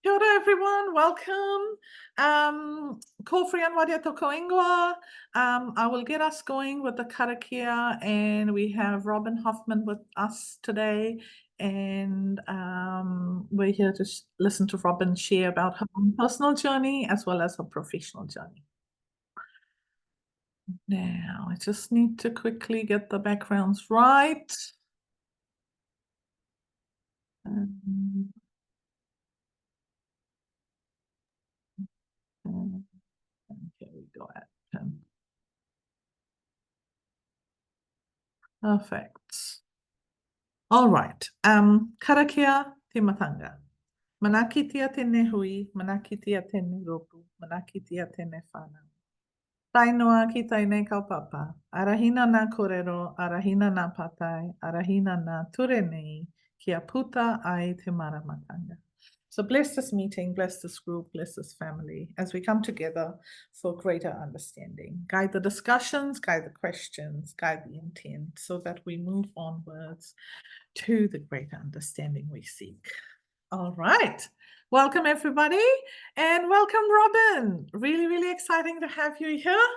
Kia ora, everyone. Welcome. Ko Wadia toko ingoa. I will get us going with the karakia, and we have Robyn Hoffman with us today. And we're here to listen to Robyn share about her own personal journey as well as her professional journey. Now, I just need to quickly get the backgrounds right. Here we go. Perfect. All right. Karakia te matanga. Manakitia tēnei hui, manakitia tēnei ropu, manakitia tēnei whānau. Tainoa ki tainei kaupapa, arahina nā korero, arahina nā patai, arahina nā ture nei, kia puta ai te maramatanga. So bless this meeting, bless this group, bless this family as we come together for greater understanding. Guide the discussions, guide the questions, guide the intent so that we move onwards to the greater understanding we seek. All right. Welcome, everybody, and welcome, Robyn. Really, really exciting to have you here.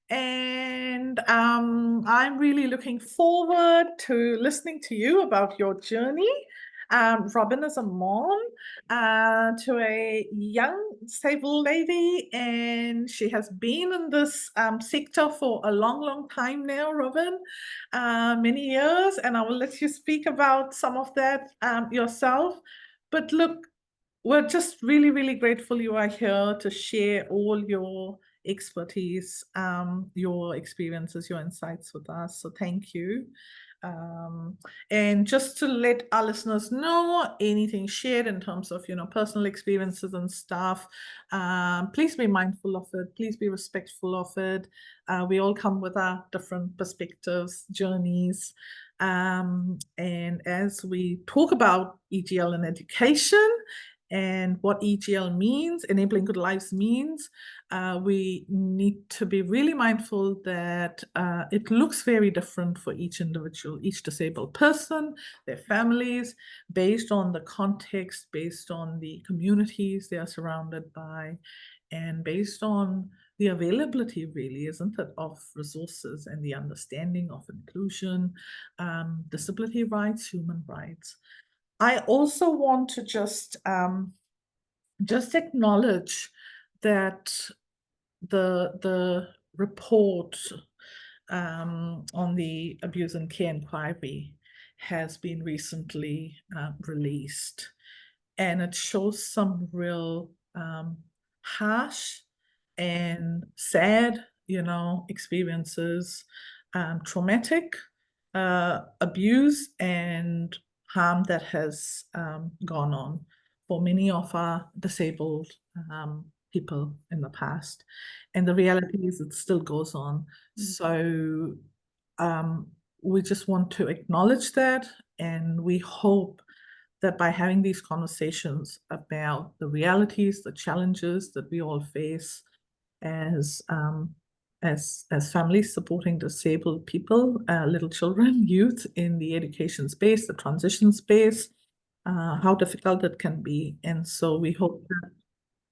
And I'm really looking forward to listening to you about your journey. Robyn is a mom to a young, stable lady, and she has been in this sector for a long, long time now, Robyn, many years, and I will let you speak about some of that yourself. But look, we're just really, really grateful you are here to share all your expertise, your experiences, your insights with us. So thank you. And just to let our listeners know, anything shared in terms of, personal experiences and stuff, please be mindful of it. Please be respectful of it. We all come with our different perspectives, journeys. And as we talk about EGL and education, and what EGL means, enabling good lives means, we need to be really mindful that it looks very different for each individual, each disabled person, their families, based on the context, based on the communities they are surrounded by, and based on the availability, really, isn't it, of resources and the understanding of inclusion, disability rights, human rights. I also want to just acknowledge that the report on the abuse and care inquiry has been recently released, and it shows some real harsh and sad, experiences, traumatic abuse and harm that has gone on for many of our disabled people in the past. And the reality is it still goes on. So we just want to acknowledge that, and we hope that by having these conversations about the realities, the challenges that we all face as families supporting disabled people, little children, youth in the education space, the transition space, how difficult it can be. And so we hope that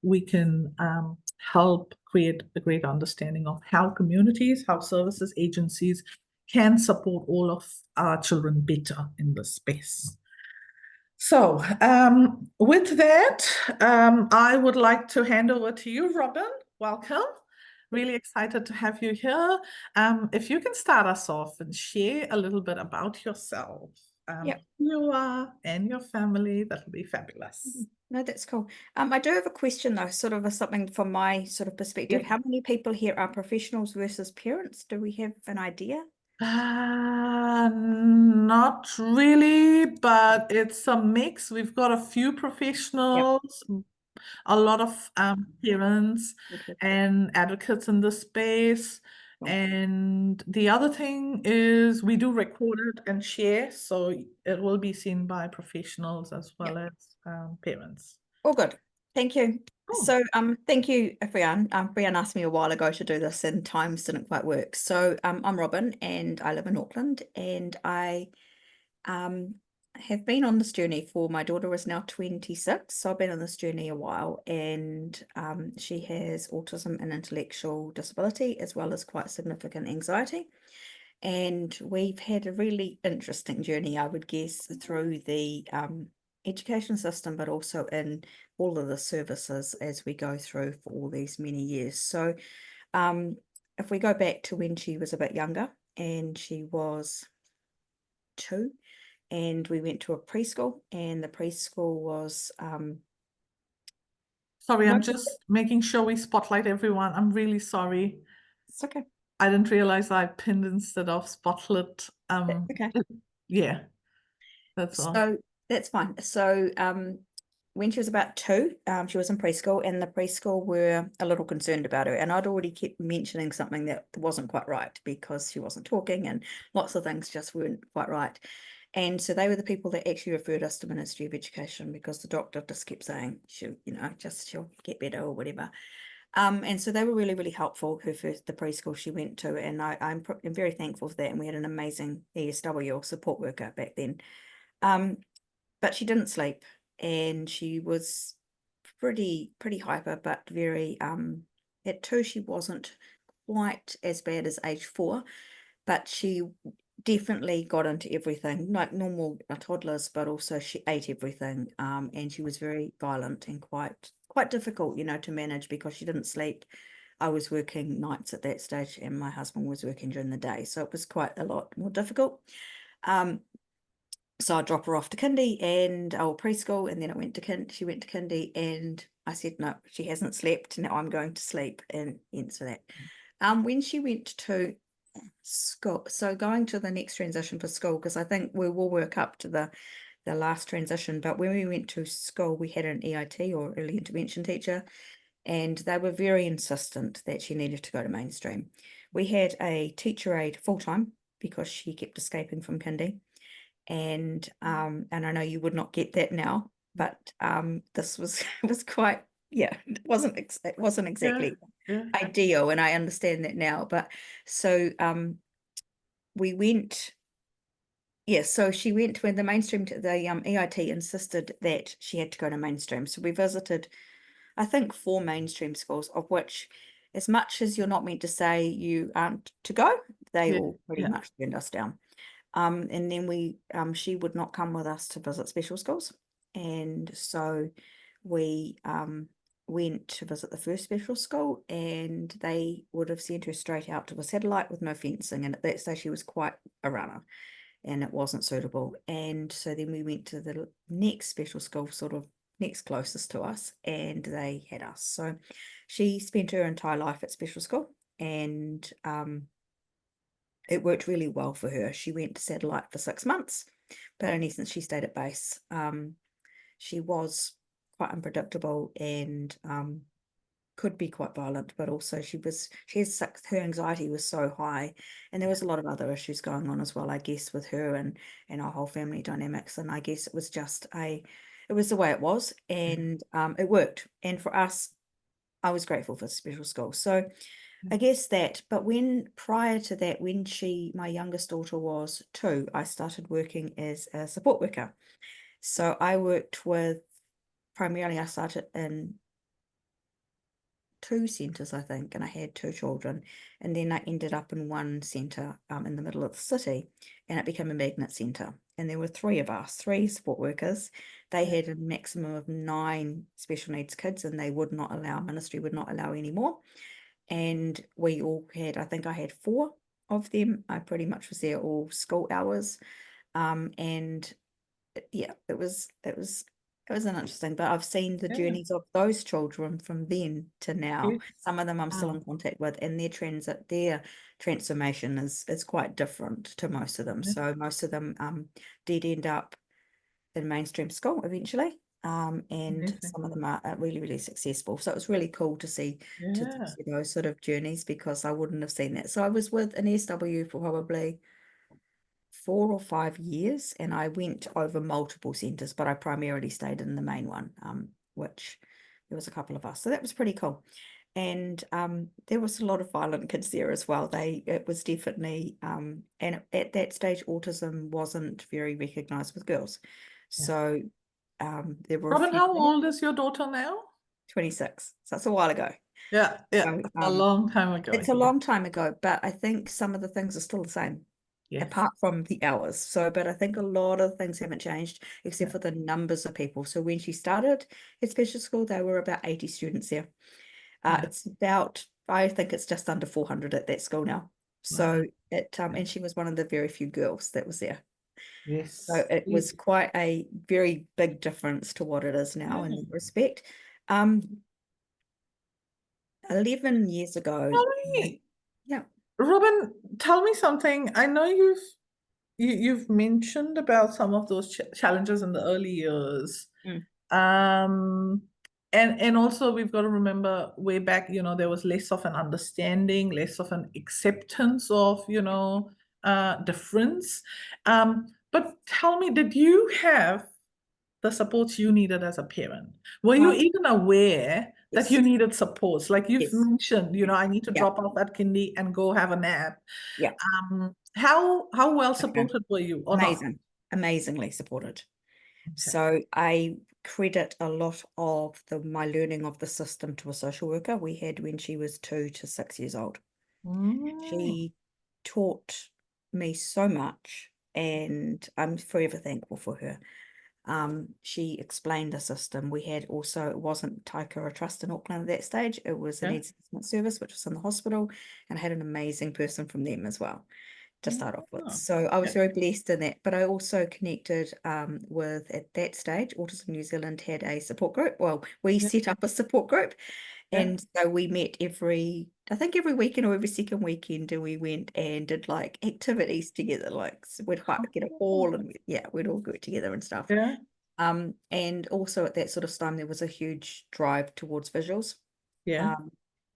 we can help create a great understanding of how communities, how services agencies can support all of our children better in this space. So with that, I would like to hand over to you, Robyn. Welcome. Really excited to have you here. If you can start us off and share a little bit about yourself, who you are and your family, that would be fabulous. No, that's cool. I do have a question though, sort of something from my sort of perspective. How many people here are professionals versus parents? Do we have an idea? Not really, but it's a mix. We've got a few professionals, a lot of parents and advocates in this space. And the other thing is we do record it and share, so it will be seen by professionals as well as parents. All good. Thank you. So thank you, Brian. Brian asked me a while ago to do this and times didn't quite work. So I'm Robyn and I live in Auckland, and I have been on this journey for, my daughter is now 26, so I've been on this journey a while, and she has autism and intellectual disability, as well as quite significant anxiety. And we've had a really interesting journey, I would guess, through the education system, but also in all of the services as we go through for all these many years. So if we go back to when she was a bit younger, and she was 2, and we went to a preschool, and the preschool was Sorry, no, I'm just making sure we spotlight everyone. I'm really sorry. it's okay. I didn't realize I pinned instead of spotlit. Okay. Yeah, that's all. So that's fine. So when she was about 2, she was in preschool, and the preschool were a little concerned about her. And I'd already kept mentioning something that wasn't quite right, because she wasn't talking and lots of things just weren't quite right. And so they were the people that actually referred us to Ministry of Education, because the doctor just kept saying she'll get better or whatever. And so they were really, really helpful, the preschool she went to, and I'm very thankful for that. And we had an amazing ESW, or support worker, back then. But she didn't sleep, and she was pretty hyper, but very at 2 she wasn't quite as bad as age 4, but she definitely got into everything like normal toddlers, but also she ate everything, and she was very violent and quite difficult, to manage, because she didn't sleep. I was working nights at that stage, and my husband was working during the day, so it was quite a lot more difficult. So I drop her off to kindy and preschool, and then she went to kindy, and I said, no, she hasn't slept. Now I'm going to sleep, and answer that. When she went to school, so going to the next transition for school, because I think we will work up to the last transition, but when we went to school, we had an EIT, or early intervention teacher, and they were very insistent that she needed to go to mainstream. We had a teacher aide full-time, because she kept escaping from kindy. And I know you would not get that now, but this was quite, it wasn't exactly ideal, and I understand that now. But so we went, so she went when the mainstream, the EIT insisted that she had to go to mainstream. So we visited, I think, 4 mainstream schools, of which, as much as you're not meant to say you aren't to go, they all pretty much turned us down. And then she would not come with us to visit special schools. And so we went to visit the first special school, and they would have sent her straight out to a satellite with no fencing. And at that stage, she was quite a runner, and it wasn't suitable. And so then we went to the next special school, sort of next closest to us, and they had us. So she spent her entire life at special school, and it worked really well for her. She went to satellite for 6 months, but only since she stayed at base. She was quite unpredictable, and could be quite violent, but also her anxiety was so high, and there was a lot of other issues going on as well, I guess, with her and our whole family dynamics. And I guess it was just it was the way it was, and it worked. And for us, I was grateful for special school. So I guess that, but prior to that, when my youngest daughter was 2, I started working as a support worker. So I worked primarily I started in 2 centres, I think, and I had 2 children, and then I ended up in one centre in the middle of the city, and it became a magnet centre. And there were 3 of us, 3 support workers. They had a maximum of 9 special needs kids, and ministry would not allow any more. And we all had, I think I had 4 of them. I pretty much was there all school hours. And it was an interesting, but I've seen the journeys of those children from then to now. Some of them I'm still in contact with, and their transformation is quite different to most of them. So most of them did end up in mainstream school eventually. And some of them are really, really successful. So it was really cool to see those sort of journeys, because I wouldn't have seen that. So I was with an ESW for probably 4 or 5 years, and I went over multiple centres, but I primarily stayed in the main one, which there was a couple of us. So that was pretty cool. And there was a lot of violent kids there as well. It was definitely and at that stage autism wasn't very recognized with girls. Yeah. So there were a Robyn, few how old is your daughter now? 26. So that's a while ago. Yeah, yeah, So, a long time ago. it's a Yeah. long time ago, but I think some of the things are still the same. Yes. Apart from the hours. So, but I think a lot of things haven't changed except Yeah. for the numbers of people. So when she started at special school, there were about 80 students there. Yeah. It's about, I think it's just under 400 at that school now. So Wow. and she was one of the very few girls that was there. Yes. So it was quite a very big difference to what it is now in Yeah. that respect. 11 years ago. Yeah. Robyn, tell me something. I know you've mentioned about some of those challenges in the early years. Mm. And also we've got to remember way back, there was less of an understanding, less of an acceptance of, difference. But tell me, did you have the supports you needed as a parent? Were you even aware that Yes. you needed supports? Like you've Yes. mentioned, I need to Yeah. drop off at kindy and go have a nap. Yeah. How well Okay. supported were you or not? Amazingly supported. Okay. So I credit a lot of my learning of the system to a social worker we had when she was 2 to 6 years old. She taught me so much, and I'm forever thankful for her. She explained the system. We had also, it wasn't Taikura Trust in Auckland at that stage, it was an needs assessment service, which was in the hospital, and I had an amazing person from them as well to start off with. So I was very blessed in that, but I also connected with, at that stage, Autism New Zealand had a support group. Well, we set up a support group, and so we met I think every weekend or every second weekend, and we went and did like activities together, like we'd get a hall and we'd all get together and stuff. Yeah. And also at that sort of time, there was a huge drive towards visuals. Yeah.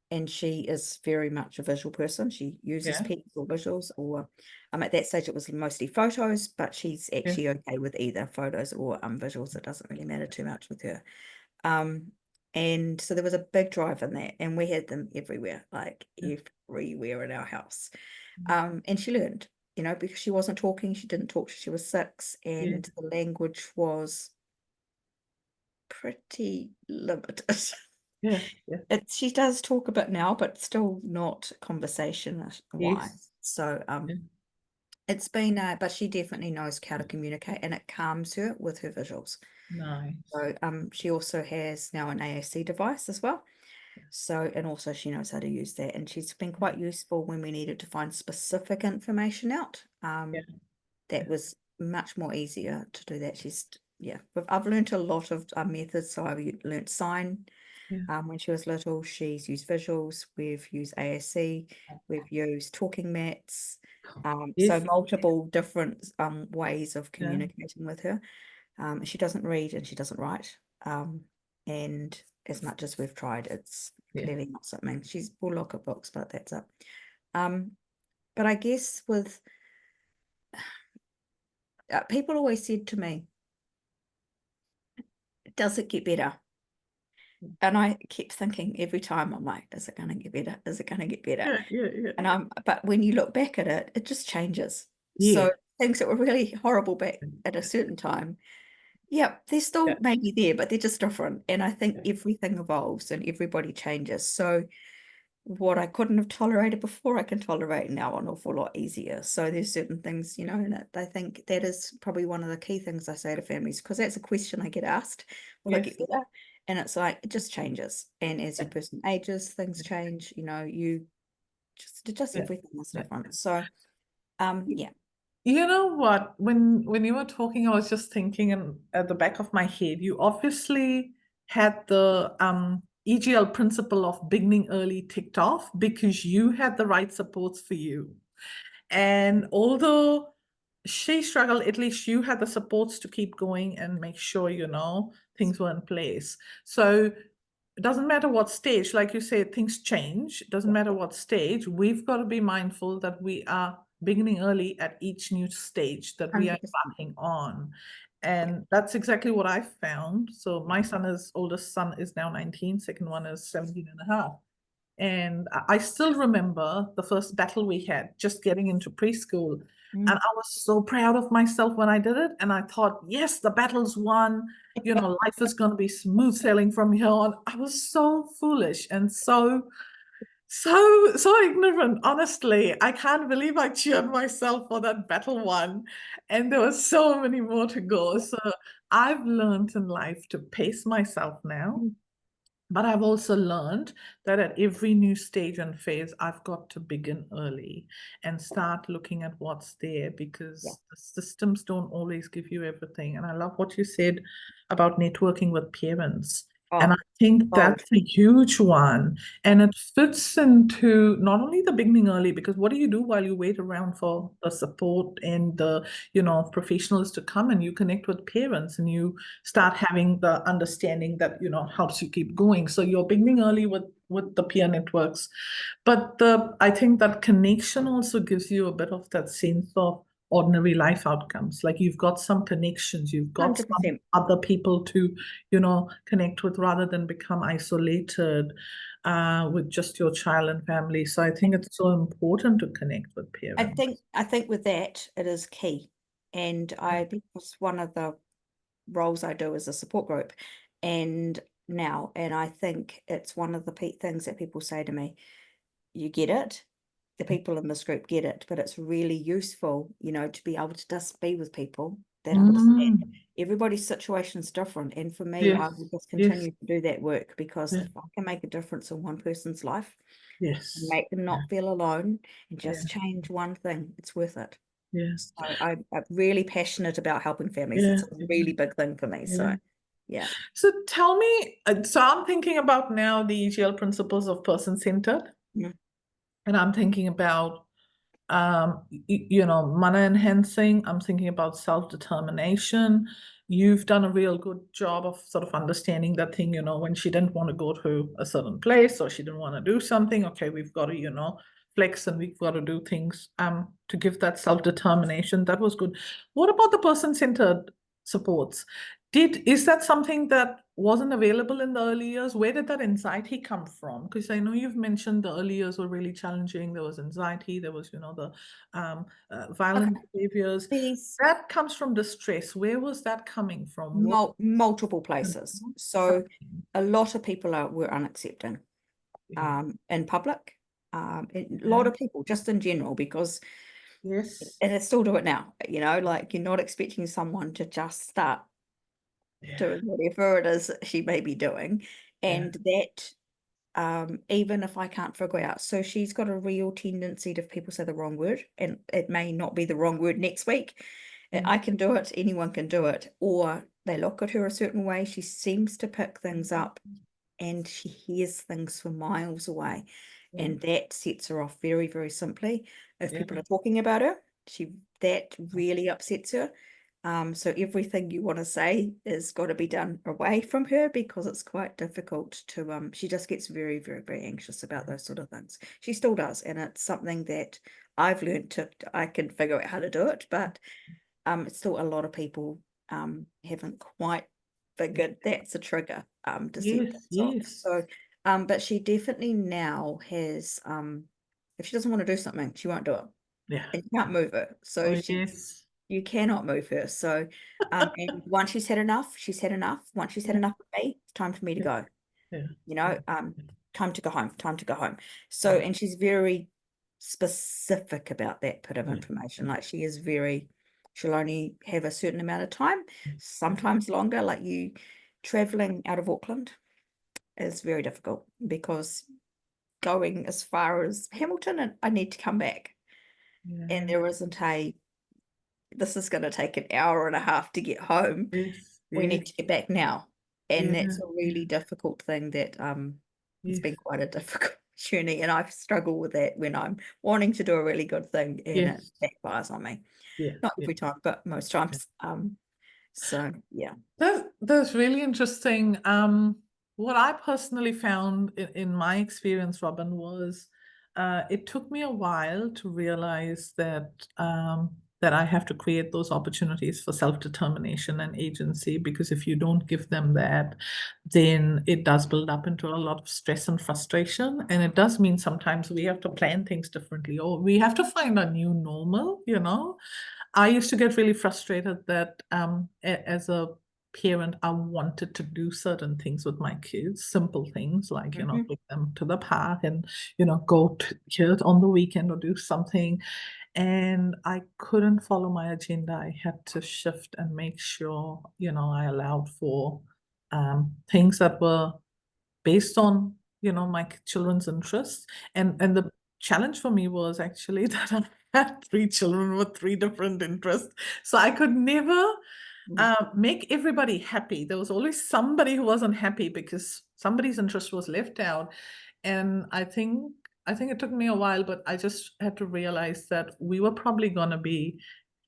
And she is very much a visual person. She uses pens or visuals, or at that stage it was mostly photos, but she's actually okay with either photos or visuals. It doesn't really matter too much with her. And so there was a big drive in that, and we had them everywhere, like everywhere in our house. And she learned, because she wasn't talking, she didn't talk till she was 6, and the language was pretty limited. She does talk a bit now, but still not conversation wise. So it's been but she definitely knows how to communicate, and it calms her with her visuals. Nice. So she also has now an AAC device as well. So, and also she knows how to use that, and she's been quite useful when we needed to find specific information out. That was much more easier to do that. I've learned a lot of methods. So I've learned sign. When she was little, she's used visuals. We've used ASC. We've used talking mats. So multiple different ways of communicating with her. She doesn't read and she doesn't write. And as much as we've tried, it's clearly not something. We'll look at books, but that's it. But I guess with people always said to me, does it get better? And I kept thinking every time, I'm like, is it going to get better? Is it going to get better? And but when you look back at it, it just changes. So things that were really horrible back at a certain time, they're still maybe there, but they're just different. And I think everything evolves and everybody changes. So what I couldn't have tolerated before, I can tolerate now an awful lot easier. So there's certain things, and I think that is probably one of the key things I say to families, because that's a question I get asked. Will I get better? And it's like, it just changes. And as your person ages, things change, everything is different. So, You know what? When you were talking, I was just thinking, and at the back of my head, you obviously had the EGL principle of beginning early ticked off because you had the right supports for you. And although she struggled, at least you had the supports to keep going and make sure, things were in place. So it doesn't matter what stage, like you say, things change. It doesn't matter what stage. We've got to be mindful that we are beginning early at each new stage that we are 100%. embarking on. And that's exactly what I found. So my oldest son is now 19, second one is 17 and a half. And I still remember the first battle we had, just getting into preschool. And I was so proud of myself when I did it. And I thought, yes, the battle's won. You know, life is going to be smooth sailing from here on. I was so foolish and so ignorant. Honestly, I can't believe I cheered myself for that battle one. And there were so many more to go. So I've learned in life to pace myself now. But I've also learned that at every new stage and phase, I've got to begin early and start looking at what's there, because the systems don't always give you everything. And I love what you said about networking with parents. And I think that's a huge one. And it fits into not only the beginning early, because what do you do while you wait around for the support and the, professionals to come, and you connect with parents and you start having the understanding that, helps you keep going. So you're beginning early with the peer networks. But I think that connection also gives you a bit of that sense of ordinary life outcomes. Like you've got some connections, you've got 100%. some other people to, connect with, rather than become isolated with just your child and family. So I think it's so important to connect with parents. I think with that, it is key. And because one of the roles I do is a support group, and I think it's one of the things that people say to me, you get it, the people in this group get it, but it's really useful, to be able to just be with people that understand. Everybody's situation is different, and for me, I will just continue to do that work, because if I can make a difference in one person's life, and make them not feel alone, and just change one thing, it's worth it. Yes. So I'm really passionate about helping families. It's a really big thing for me. So, yeah. So tell me, so I'm thinking about now the EGL principles of person-centered, and I'm thinking about, mana enhancing. I'm thinking about self-determination. You've done a real good job of sort of understanding that thing, when she didn't want to go to a certain place or she didn't want to do something. Okay, we've got to, flex, and we've got to do things to give that self-determination. That was good. What about the person-centered supports? Is that something that wasn't available in the early years? Where did that anxiety come from? Because I know you've mentioned the early years were really challenging. There was anxiety, there was, the violent behaviors. That comes from distress. Where was that coming from? Multiple places. So a lot of people were unaccepting in public. A lot of people, just in general, because and I still do it now, like you're not expecting someone to just start doing whatever it is she may be doing, and that even if I can't figure out, so she's got a real tendency to, if people say the wrong word, and it may not be the wrong word next week, I can do it, anyone can do it, or they look at her a certain way, she seems to pick things up, and she hears things for miles away, and that sets her off very, very simply. If people are talking about her, that really upsets her. So everything you want to say is got to be done away from her, because it's quite difficult to, she just gets very, very, very anxious about those sort of things. She still does, and it's something that I've learned I can figure out how to do it, but it's still a lot of people haven't quite figured that's a trigger to set things off. So, but she definitely now has, if she doesn't want to do something, she won't do it. And you can't move her. So you cannot move her. So, and once she's had enough, she's had enough. Once she's had enough of me, it's time for me to go. Time to go home, time to go home. So, and she's very specific about that bit of information. Like she'll only have a certain amount of time, sometimes longer. Like you traveling out of Auckland is very difficult, because going as far as Hamilton, and I need to come back. And there isn't this is going to take an hour and a half to get home. We need to get back now. And that's a really difficult thing that it's been quite a difficult journey. And I've struggled with that when I'm wanting to do a really good thing, and it backfires on me. Not every time, but most times. So yeah. That's really interesting. What I personally found in my experience, Robyn, was it took me a while to realize that that I have to create those opportunities for self-determination and agency, because if you don't give them that, then it does build up into a lot of stress and frustration. And it does mean sometimes we have to plan things differently, or we have to find a new normal, you know. I used to get really frustrated that as a parent, I wanted to do certain things with my kids, simple things like, you know, Mhm. take them to the park and, you know, go to here on the weekend or do something. And I couldn't follow my agenda. I had to shift and make sure, you know, I allowed for things that were based on, you know, my children's interests. And the challenge for me was actually that I had three children with three different interests. So I could never make everybody happy. There was always somebody who wasn't happy because somebody's interest was left out. And I think it took me a while, but I just had to realize that we were probably gonna be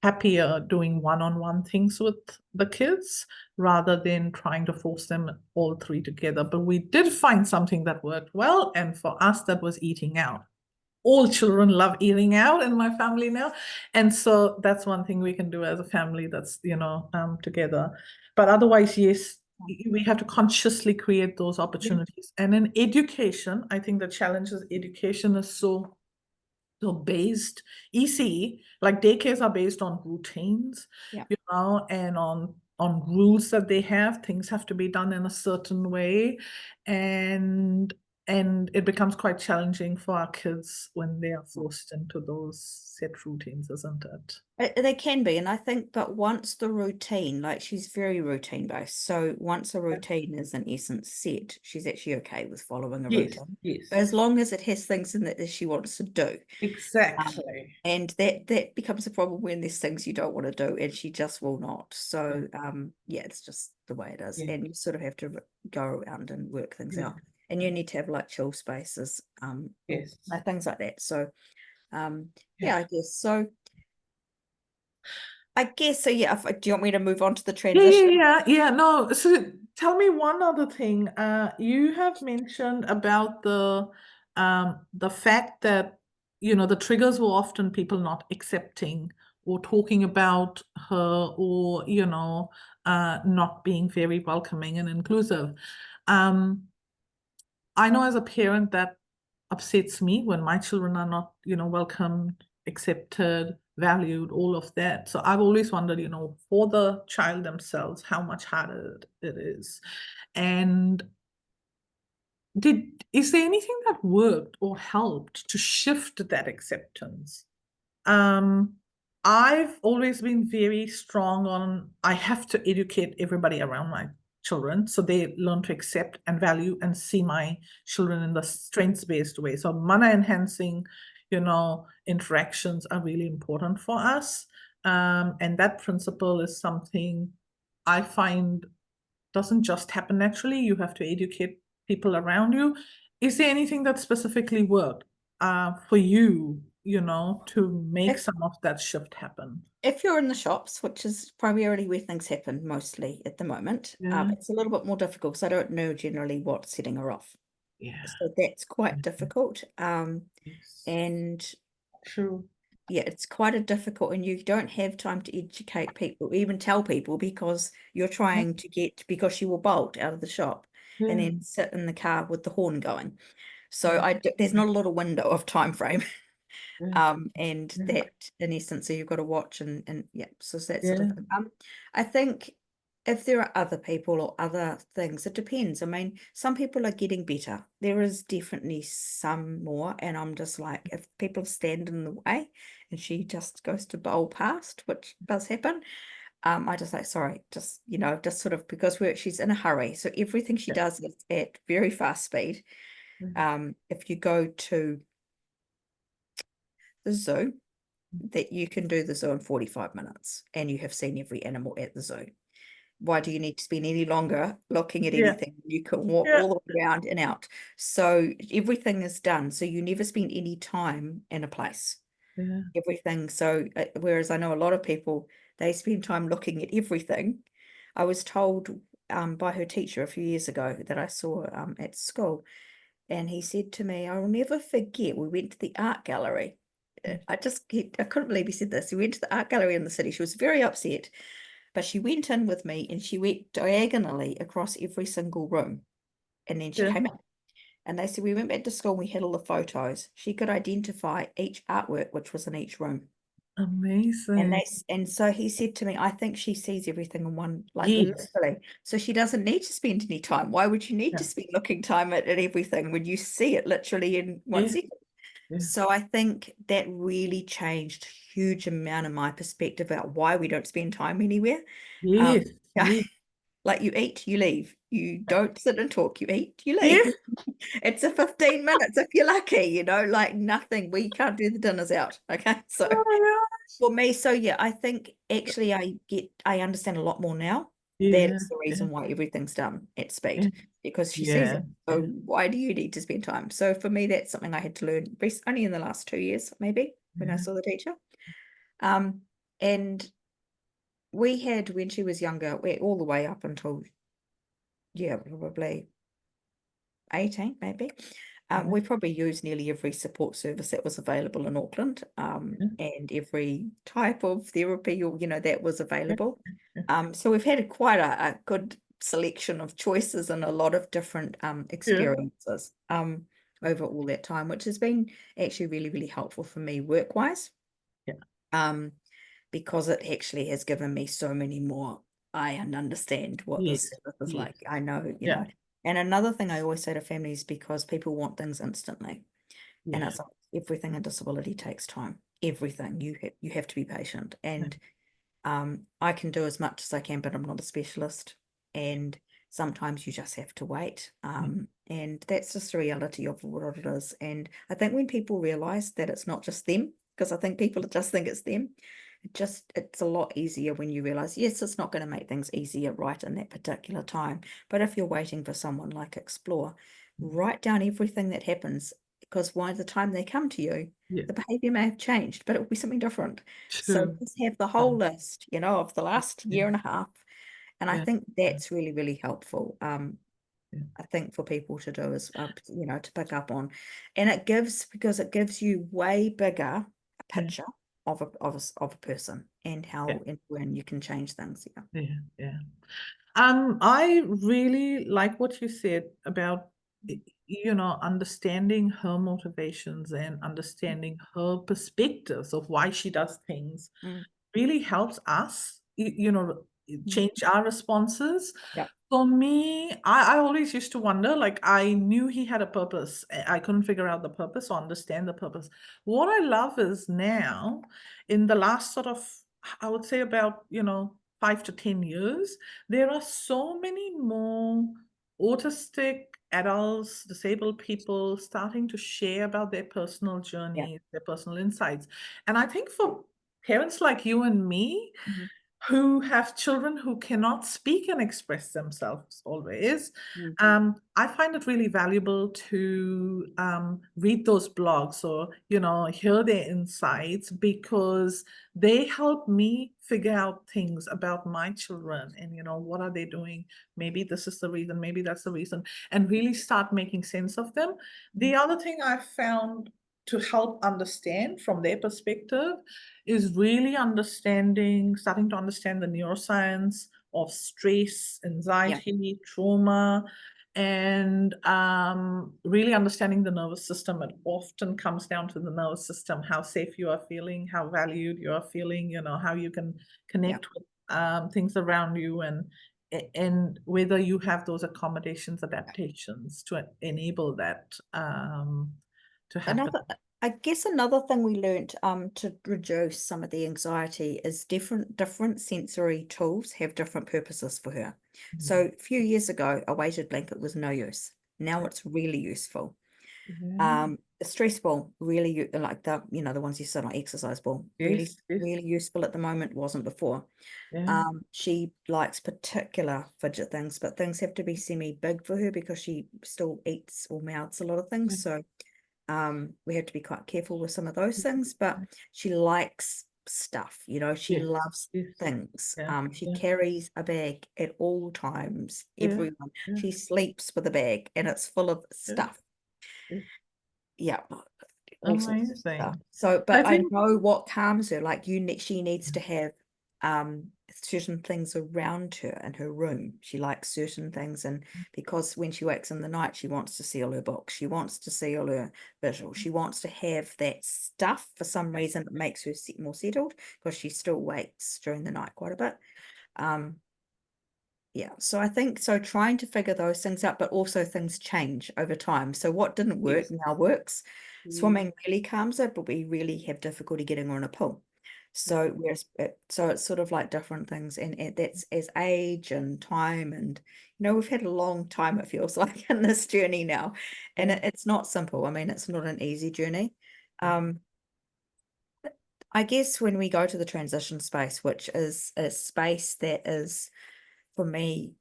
happier doing one-on-one things with the kids rather than trying to force them all three together. But we did find something that worked well, and for us, that was eating out. All children love eating out in my family now, and so that's one thing we can do as a family that's, you know, together. But otherwise, yes, we have to consciously create those opportunities. And in education, I think the challenge is education is so based, ECE, like daycares are based on routines, Yeah. you know, and on rules that they have. Things have to be done in a certain way, and it becomes quite challenging for our kids when they are forced into those set routines, isn't it? They can be, and I think, but once the routine, like she's very routine based, so once a routine is in essence set, she's actually okay with following a Yes, routine, yes, as long as it has things in it that she wants to do. exactly. And that becomes a problem when there's things you don't want to do, and she just will not. So yeah, it's just the way it is, Yeah, and you sort of have to go around and work things yeah, out, and you need to have like chill spaces, yes, things like that. So yeah, yeah. I guess so. I guess so. Yeah. Do you want me to move on to the Yeah, yeah, transition? yeah, yeah. No, so tell me one other thing. You have mentioned about the fact that, you know, the triggers were often people not accepting or talking about her, or, you know, not being very welcoming and inclusive. Um, I know as a parent that upsets me when my children are not, you know, welcomed, accepted, valued, all of that. So I've always wondered, you know, for the child themselves, how much harder it is. And is there anything that worked or helped to shift that acceptance? Um, I've always been very strong on I have to educate everybody around my children so they learn to accept and value and see my children in the strengths-based way. So mana enhancing, you know, interactions are really important for us. And that principle is something I find doesn't just happen naturally. You have to educate people around you. Is there anything that specifically worked for you, you know, to make If some of that shift happen? if you're in the shops, which is primarily where things happen mostly at the moment, Yeah, it's a little bit more difficult because I don't know generally what's setting her off. yeah, So that's quite yeah, difficult. yes, And true. yeah, it's quite a difficult, and you don't have time to educate people, even tell people, because you're Yeah, trying to get, because she will bolt out of the shop and yeah, then sit in the car with the horn going. So yeah, there's not a lot of window of time frame. yeah, And yeah, that in essence, so you've got to watch and yeah, so that sort of yeah, thing. I think if there are other people or other things, it depends. I mean, some people are getting better. There is definitely some more, and I'm just like, if people stand in the way and she just goes to bowl past, which does happen, I just like, sorry, just, you know, just sort of, because she's in a hurry, so everything she yeah, does is at very fast speed. If you go to the zoo, that you can do the zoo in 45 minutes and you have seen every animal at the zoo. Why do you need to spend any longer looking at yeah, anything? You can walk yeah, all the way around and out. So everything is done. So you never spend any time in a place. yeah, Everything. So whereas I know a lot of people, they spend time looking at everything. I was told by her teacher a few years ago that I saw at school, and he said to me, I will never forget, we went to the art gallery I couldn't believe he said this. He went to the art gallery in the city. She was very upset, but she went in with me and she went diagonally across every single room. And then she Yeah. came out and they said, we went back to school and we had all the photos. She could identify each artwork which was in each room. Amazing. And so he said to me, I think she sees everything in one, like Yes. literally. So she doesn't need to spend any time. Why would you need to Yeah. spend looking time at everything when you see it literally in 1 second? Yeah. So I think that really changed a huge amount of my perspective about why we don't spend time anywhere. Um, Yes. Yes. like you eat, you leave. You don't sit and talk. You eat, you leave. Yes. It's a 15 minutes if you're lucky, like nothing. We can't do the dinners out. Okay. So Oh, for me, so yeah, I think actually I understand a lot more now. yeah. That's the Yeah. reason why everything's done at speed, Yeah. because she sees Yeah. it. So why do you need to spend time? So for me, that's something I had to learn only in the last 2 years, maybe, when I Yeah. saw the teacher. And we had, when she was younger, all the way up until, yeah, probably 18, maybe. Yeah. We probably used nearly every support service that was available in Auckland, and every type of therapy or that was available. So we've had quite a good selection of choices and a lot of different Yeah. experiences over all that time, which has been actually really, really helpful for me work-wise. Yeah. Because it actually has given me so many more. I understand what Yes. this service is Yes. like. I know, Yeah. And another thing I always say to families, because people want things instantly, and Yeah. it's like everything in disability takes time. Everything you have to be patient, and I can do as much as I can, but I'm not a specialist, and sometimes you just have to wait. And that's just the reality of what it is. And I think when people realize that it's not just them, because I think people just think it's them, it's a lot easier when you realize, yes, it's not going to make things easier right in that particular time. But if you're waiting for someone like Explore, write down everything that happens, because by the time they come to you, Yeah. the behavior may have changed, but it will be something different. So True. just have the whole list, of the last Yeah. year and a half. And I Yeah. think that's really, really helpful. Yeah. I think for people to do is, to pick up on, and because it gives you way bigger a Yeah. picture of a person and Yeah. how and when you can change things. Yeah. Yeah. Yeah. I really like what you said about, understanding her motivations and understanding her perspectives of why she does things Mm, really helps us, mm, change our responses. yeah. For me, I always used to wonder, like, I knew he had a purpose. I couldn't figure out the purpose or understand the purpose. What I love is now, in the last sort of, I would say about, 5 to 10 years, there are so many more autistic adults, disabled people starting to share about their personal Yeah. journeys, their personal insights. And I think for parents like you and me, Mhm. who have children who cannot speak and express themselves always, Mm, I find it really valuable to read those blogs or, hear their insights, because they help me figure out things about my children and, what are they doing? Maybe this is the reason, maybe that's the reason, and really start making sense of them. The other thing I found to help understand from their perspective is really starting to understand the neuroscience of stress, yeah. anxiety, trauma, and really understanding the nervous system. It often comes down to the nervous system, how safe you are feeling, how valued you are feeling, how you can Yeah. connect with things around you, and whether you have those accommodations, adaptations to enable that to happen. I guess another thing we learnt to reduce some of the anxiety is different sensory tools have different purposes for her. So a few years ago, a weighted blanket was no use. Now it's really useful. Yeah. The stress ball, really like the ones you sit on, exercise ball, really, Yes, yes, really useful at the moment, wasn't before. yeah, She likes particular fidget things, but things have to be semi-big for her because she still eats or mouths a lot of yeah, things. So we have to be quite careful with some of those things, but she likes stuff, she yes, loves yes, things. yeah, She yeah, carries a bag at all times, yeah, everyone. yeah, She sleeps with a bag and it's full of yeah, stuff. yeah, Yeah. all sorts of Amazing. stuff. So, I but I think, know what calms her. Like she needs to have certain things around her in her room. She likes certain things, and because when she wakes in the night, she wants to see all her books. She wants to see all her visuals. She wants to have that stuff for some reason. It makes her more settled because she still wakes during the night quite a bit. Yeah, so I think so trying to figure those things out, but also things change over time. So what didn't work yes. now works. Mm. Swimming really calms it, but we really have difficulty getting her in a pool. So whereas so it's sort of like different things, and that's as age and time, and we've had a long time, it feels like, in this journey now, and it's not simple. I mean, it's not an easy journey. I guess when we go to the transition space, which is a space that is, for me,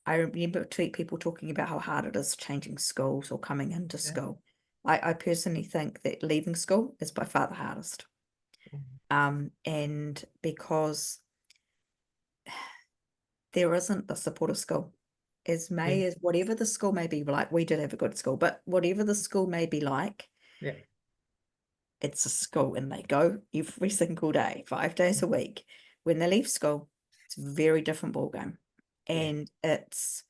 I remember people talking about how hard it is changing schools or coming into school. I personally think that leaving school is by far the hardest. And because there isn't the supportive school, as whatever the school may be like, we did have a good school, but whatever the school may be like, it's a school and they go every single day, 5 days a week. When they leave school, it's a very different ballgame. And it's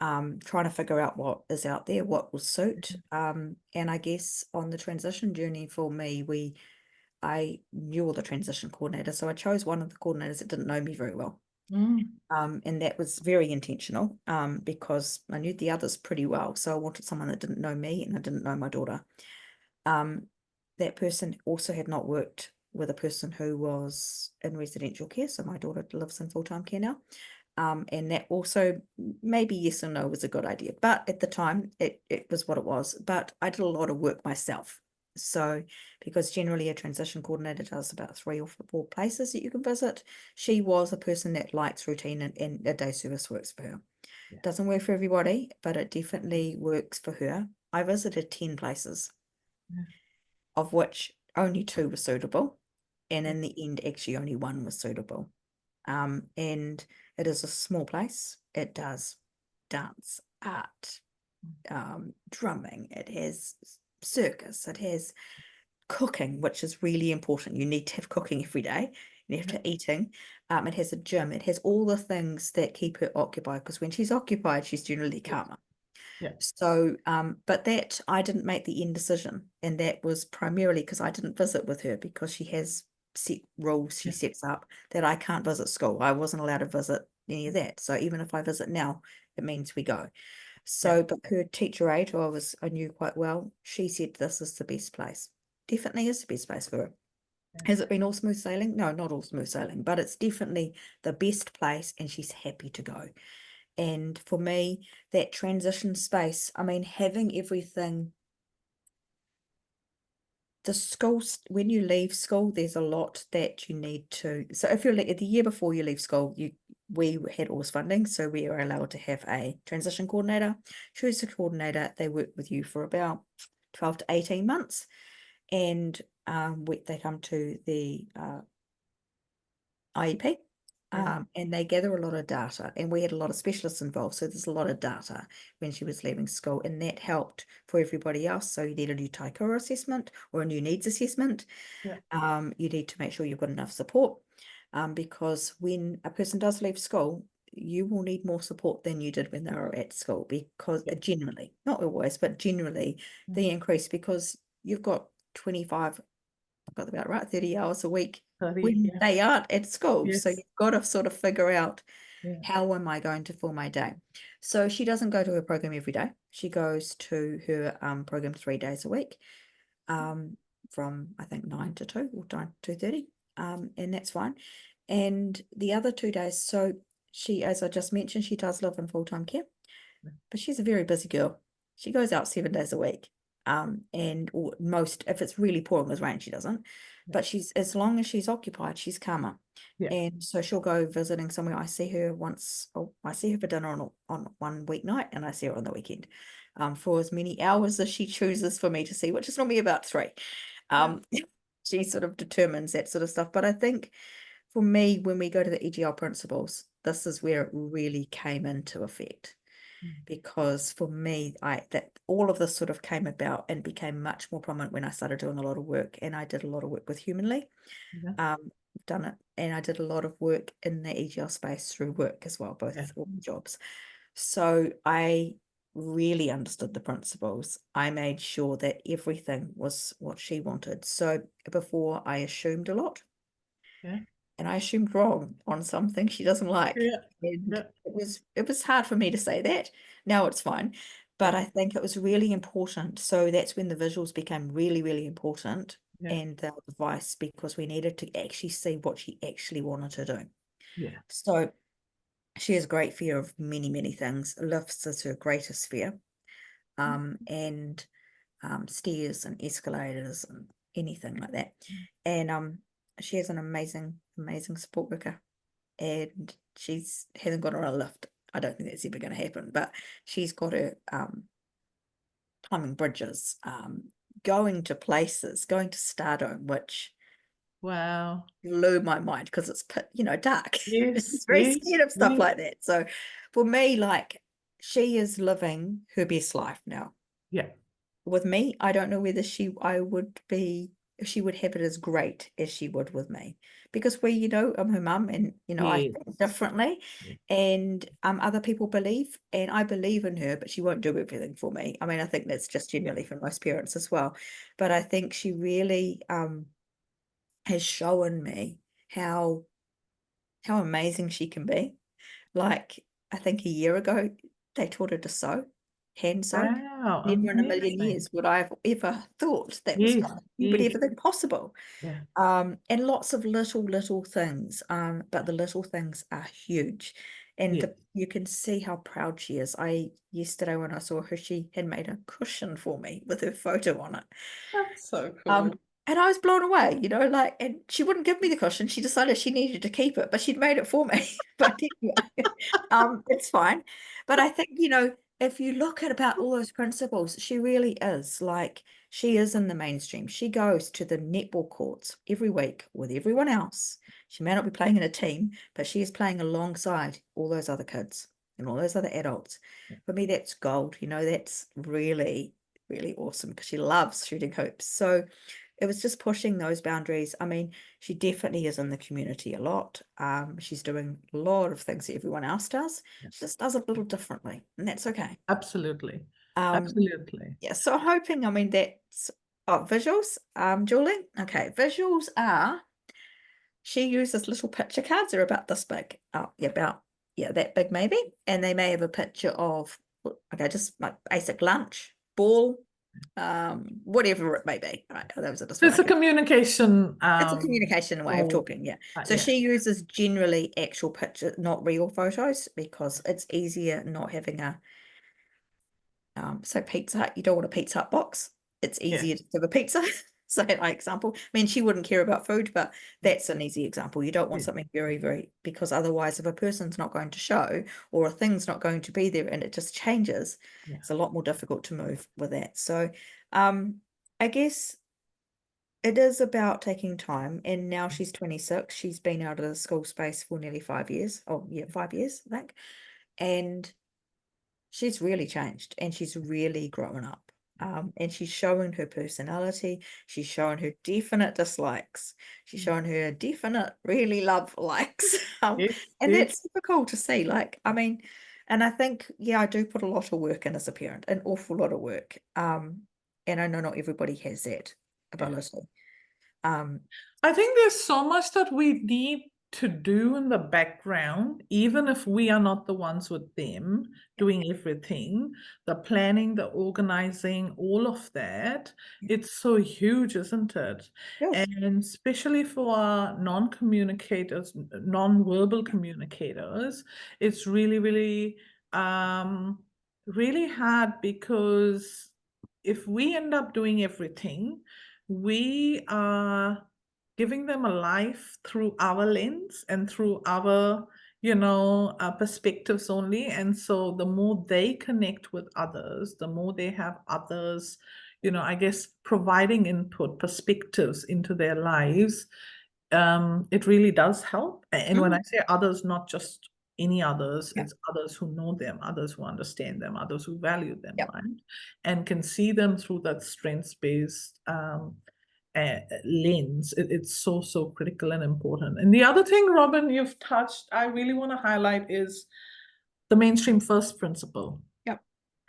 trying to figure out what is out there, what will suit. And I guess on the transition journey for me, I knew all the transition coordinators, so I chose one of the coordinators that didn't know me very well. And that was very intentional because I knew the others pretty well. So I wanted someone that didn't know me and I didn't know my daughter. That person also had not worked with a person who was in residential care. So my daughter lives in full-time care now. And that also maybe yes or no was a good idea. But at the time, it was what it was. But I did a lot of work myself. So because generally a transition coordinator does about 3 or 4 places that you can visit, she was a person that likes routine and a day service works for her. Doesn't work for everybody, but it definitely works for her. I visited 10 places, of which only 2 were suitable. And in the end, actually only 1 was suitable. And it is a small place. It does dance, art, drumming. It has circus. It has cooking, which is really important. You need to have cooking every day. You have to eating. It has a gym. It has all the things that keep her occupied, because when she's occupied, she's generally calmer. So, but that I didn't make the end decision, and that was primarily because I didn't visit with her, because she has set rules she sets up that I can't visit school. I wasn't allowed to visit any of that. So even if I visit now, it means we go. So, but her teacher aide, who I knew quite well, she said this is the best place. Definitely is the best place for her. Has it been all smooth sailing? No, not all smooth sailing, but it's definitely the best place, and she's happy to go. And for me, that transition space, I mean, having everything, the school, when you leave school, there's a lot that you need to. So if you're the year before you leave school, we had AWS funding, so we are allowed to have a transition coordinator. Choose a coordinator. They work with you for about 12 to 18 months, and they come to the IEP. And they gather a lot of data, and we had a lot of specialists involved, so there's a lot of data when she was leaving school, and that helped for everybody else. So you need a new TAIKURA assessment or a new needs assessment. You need to make sure you've got enough support, because when a person does leave school, you will need more support than you did when they were at school, because generally, not always, but generally the increase, because you've got 25, I've got about right, 30 hours a week when they aren't at school. So you've got to sort of figure out, how am I going to fill my day? So she doesn't go to her program every day. She goes to her program 3 days a week, from I think 9 to 2 or 2:30, and that's fine. And the other 2 days, so she, as I just mentioned, she does live in full-time care, but she's a very busy girl. She goes out 7 days a week. And or most, if it's really pouring with rain, she doesn't. But she's, as long as she's occupied, she's calmer. And so she'll go visiting somewhere. I see her once, I see her for dinner on 1 weeknight, and I see her on the weekend, for as many hours as she chooses for me to see, which is normally about 3. She sort of determines that sort of stuff. But I think for me, when we go to the EGL principles, this is where it really came into effect. because for me, that all of this sort of came about and became much more prominent when I started doing a lot of work, and I did a lot of work with Humanly. Yeah. Done it, and I did a lot of work in the EGL space through work as well, both Yeah. all my jobs. So I really understood the principles. I made sure that everything was what she wanted. So before, I assumed a lot, Yeah. and I assumed wrong on something she doesn't like. Yeah. And Yeah. it was hard for me to say that. Now it's fine. But Yeah. I think it was really important. So that's when the visuals became really, really important, Yeah. and the advice, because we needed to actually see what she actually wanted to do. Yeah. So she has great fear of many, many things. Lifts is her greatest fear. And stairs and escalators and anything like that. And she has an amazing, amazing support worker, and she's hasn't got her on a lift. I don't think that's ever going to happen, but she's got her climbing bridges, going to places, going to Stardome, which Wow. blew my mind because it's dark. Yes. She's very Yes. scared of stuff Yes. like that. So for me, like, she is living her best life now. Yeah. With me, I don't know whether she would have it as great as she would with me, because I'm her mum, and I Yes. think differently, Yeah. and other people believe, and I believe in her, but she won't do everything for me. I mean, I think that's just generally for most parents as well, but I think she really has shown me how amazing she can be. Like, I think a year ago, they taught her to sew, hand sew. Wow. Never in a million Amazing. years would I have ever thought that was Yes. possible. You would Yes. ever think possible. Yeah. And lots of little things. But the little things are huge. And Yes. you can see how proud she is. Yesterday when I saw her, she had made a cushion for me with her photo on it. That's so cool. Um, and I was blown away, like, and she wouldn't give me the cushion. She decided she needed to keep it, but she'd made it for me. But anyway, it's fine. But I think, if you look at about all those principles, she really is like, she is in the mainstream. She goes to the netball courts every week with everyone else. She may not be playing in a team, but she is playing alongside all those other kids and all those other adults. For me, that's gold. That's really, really awesome, because she loves shooting hoops. So it was just pushing those boundaries. I mean, she definitely is in the community a lot. She's doing a lot of things that everyone else does. Yeah. She just does it a little differently, and that's okay. Absolutely. Um, Absolutely. yeah, so hoping, I mean, that's visuals. Julie. Okay, visuals are, she uses little picture cards. They're about this big. That big maybe. And they may have a picture of, okay, just like basic lunch, ball, whatever it may be. All right, those are just So what it's I a can. communication It's a communication way of or talking, yeah. So yeah. she uses generally actual pictures, not real photos, because it's easier not having a so Pizza Hut, you don't want a Pizza Hut box. It's Yeah. easier to have a pizza. So like example, I mean, she wouldn't care about food, but that's an easy example. You don't want Yeah. something very, very, because otherwise if a person's not going to show, or a thing's not going to be there and it just changes, Yeah. it's a lot more difficult to move with that. So I guess it is about taking time. And now she's 26. She's been out of the school space for nearly 5 years. Oh yeah, 5 years, I think. And she's really changed, and she's really grown up. And she's showing her personality. She's showing her definite dislikes. She's showing her definite really love likes. Yes. And Yes. that's super cool to see. Like, I mean, and I think, yeah, I do put a lot of work in as a parent, an awful lot of work. And I know not everybody has that Yeah. ability. Um, I think there's so much that we need to do in the background, even if we are not the ones with them doing everything, the planning, the organizing, all of that. yeah. It's so huge, isn't it? Yes. And especially for our non-communicators, non-verbal communicators, it's really, really, really hard, because if we end up doing everything, we are giving them a life through our lens and through our perspectives only. And so the more they connect with others, the more they have others, I guess, providing input, perspectives into their lives, it really does help. And when I say others, not just any others. Yeah. It's others who know them, others who understand them, others who value them, Yeah. right? And can see them through that strengths-based lens. It's so, so critical and important. And the other thing, Robyn, you've touched, I really want to highlight is the mainstream first principle. Yep.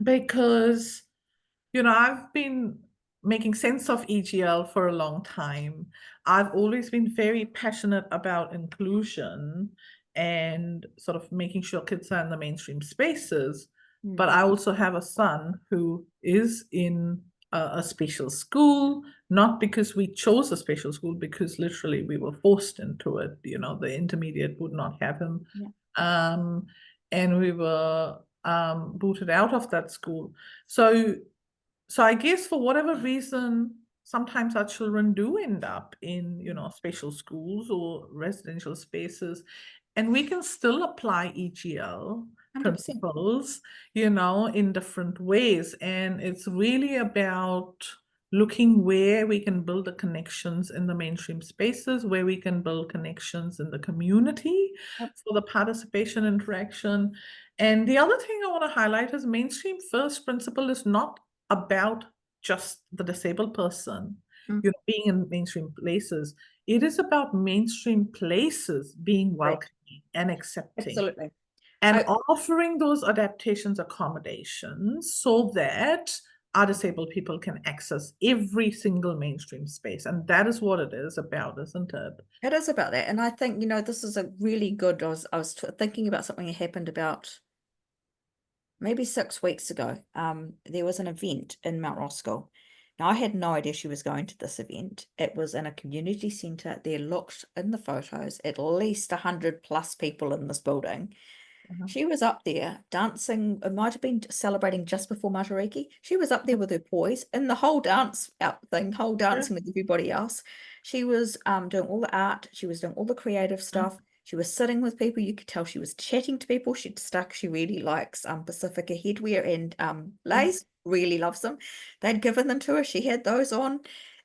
Because, you know, I've been making sense of EGL for a long time. I've always been very passionate about inclusion and sort of making sure kids are in the mainstream spaces. But I also have a son who is in a special school, not because we chose a special school, because literally we were forced into it. You know, the intermediate would not have him. Yeah. And we were booted out of that school. So I guess for whatever reason, sometimes our children do end up in, you know, special schools or residential spaces, and we can still apply EGL 100%. principles, you know, in different ways. And it's really about looking where we can build the connections in the mainstream spaces, where we can build connections in the community for the participation interaction. And the other thing I want to highlight is mainstream first principle is not about just the disabled person, you know, being in mainstream places. It is about mainstream places being welcoming and accepting. Absolutely. And offering those adaptations, accommodations, so that our disabled people can access every single mainstream space. And that is what it is about, isn't it? It is about that. And I think, you know, this is a really good, I was thinking about something that happened about maybe 6 weeks ago. There was an event in Mount Roskill. Now, I had no idea she was going to this event. It was in a community centre. There looked in the photos at least 100+ people in this building. She was up there dancing. It might have been celebrating just before Matariki. She was up there with her boys in the whole dance dancing with everybody else. She was doing all the art. She was doing all the creative stuff. She was sitting with people. You could tell she was chatting to people. She really likes Pacifica headwear and lace. Really loves them. They'd given them to her. She had those on.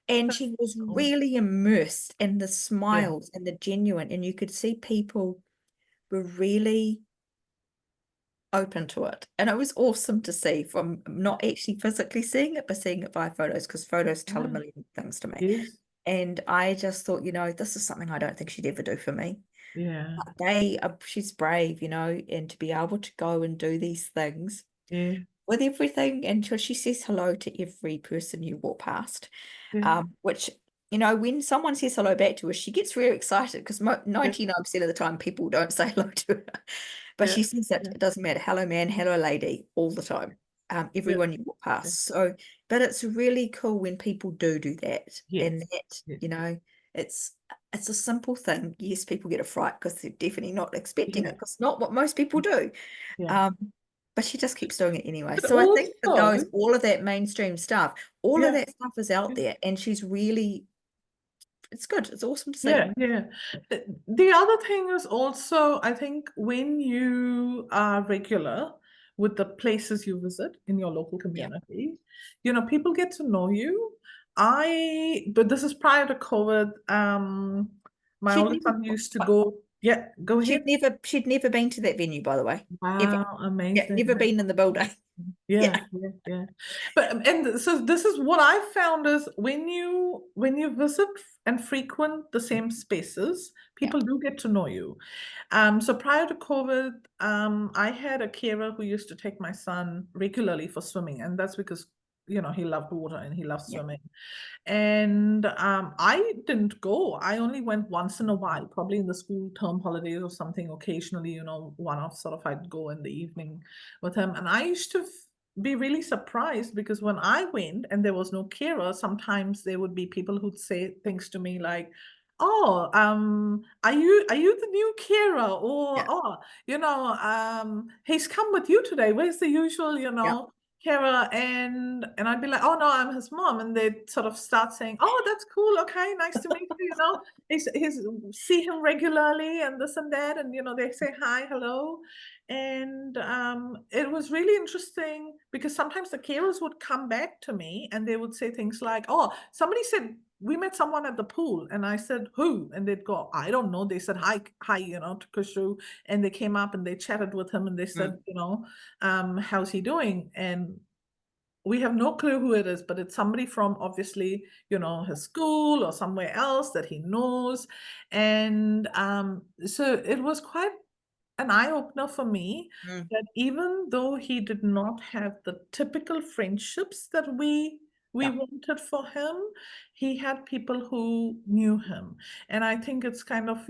And she was really immersed in the smiles and the genuine. And you could see people were really open to it. And it was awesome to see, from not actually physically seeing it, but seeing it by photos, because photos tell a million things to me. Yes. And I just thought, you know, this is something I don't think she'd ever do for me. Yeah. She's brave, you know, and to be able to go and do these things Yeah. with everything. And she says hello to every person you walk past, which, you know, when someone says hello back to her, she gets really excited, because 99% of the time people don't say hello to her. But she says that it doesn't matter. Hello, man. Hello, lady, all the time. Everyone you walk past. So, but it's really cool when people do that. And that, you know, it's a simple thing. Yes, people get a fright because they're definitely not expecting it, because it's not what most people do. But she just keeps doing it anyway. But So I think for also, those, all of that mainstream stuff, all of that stuff is out there, and she's really, it's good. It's awesome to see. Yeah. The other thing is also, I think when you are regular with the places you visit in your local community, you know, people get to know you. But this is prior to COVID. My oldest son used to go. Yeah, go ahead. She'd never been to that venue, by the way. Ever. Wow, amazing. Never been in the building. Yeah. But and so this is what I found is when you visit and frequent the same spaces, people do get to know you. So prior to COVID, I had a carer who used to take my son regularly for swimming, and that's because, you know, he loved water and he loved swimming. And I didn't go. I only went once in a while, probably in the school term holidays or something. Occasionally, you know, one-off sort of, I'd go in the evening with him. And I used to be really surprised, because when I went and there was no carer, sometimes there would be people who'd say things to me like, "Oh, are you the new carer?" Or, "Oh, you know, he's come with you today. Where's the usual, you know, carer?" And I'd be like, "Oh no, I'm his mom." And they'd sort of start saying, "Oh, that's cool. Okay, nice to meet you." You know, he's see him regularly and this and that, and you know, they say hi, hello. And it was really interesting, because sometimes the carers would come back to me and they would say things like, "Oh, somebody said we met someone at the pool, and I said, who? And they'd go, I don't know. They said, hi, to Kushu. And they came up and they chatted with him and they said, how's he doing? And we have no clue who it is, but it's somebody from obviously, his school or somewhere else that he knows. And so it was quite an eye-opener for me that even though he did not have the typical friendships that we wanted for him, he had people who knew him. And I think it's kind of,